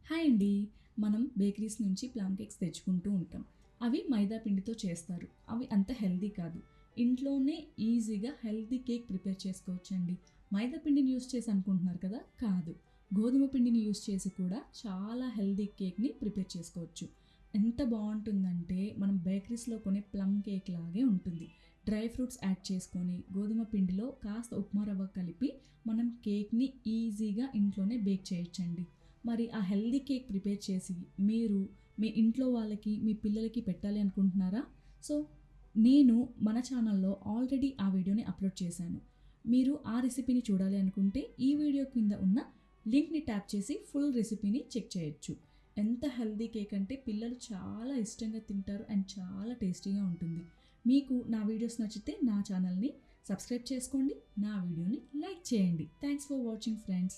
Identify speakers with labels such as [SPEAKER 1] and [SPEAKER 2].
[SPEAKER 1] Hi అండి. మనం bakeries నుంచి ప్లమ్ కేక్స్ తెచ్చుకుంటూ ఉంటాం. అవి మైదా పిండితో చేస్తారు. అవి అంత హెల్తీ కాదు. ఇంట్లోనే ఈజీగా హెల్తీ కేక్ ప్రిపేర్ చేసుకోవచ్చండి. మైదా పిండిని యూస్ చేసి అనుకుంటున్నారు కదా? కాదు. గోధుమ పిండిని యూస్ చేసి కూడా చాలా హెల్తీ కేక్‌ని ప్రిపేర్ చేసుకోవచ్చు. ఎంత బావుంటుందంటే మనం బేకరీస్‌లో కొనే ప్లమ్ కేక్ లాగే ఉంటుంది. డ్రై ఫ్రూట్స్ యాడ్ చేసుకొని గోధుమ పిండిలో కాస్త ఉప్మా రవ్వ కలిపి మనం కేక్‌ని ఈజీగా ఇంట్లోనే బేక్ చేయొచ్చండి. మరి ఆ హెల్తీ కేక్ ప్రిపేర్ చేసి మీరు మీ ఇంట్లో వాళ్ళకి, మీ పిల్లలకి పెట్టాలి అనుకుంటున్నారా? సో, నేను మన ఛానల్‌లో ఆల్రెడీ ఆ వీడియోని అప్‌లోడ్ చేశాను. మీరు ఆ రెసిపీని చూడాలి అనుకుంటే ఈ వీడియో కింద ఉన్న లింక్‌ని ట్యాప్ చేసి ఫుల్ రెసిపీని చెక్ చేయొచ్చు. ఎంత హెల్తీ కేక్ అంటే పిల్లలు చాలా ఇష్టంగా తింటారు అండ్ చాలా టేస్టీగా ఉంటుంది. మీకు నా వీడియోస్ నచ్చితే నా ఛానల్‌ని సబ్స్క్రైబ్ చేసుకోండి. నా వీడియోని లైక్ చేయండి. Thanks for watching friends.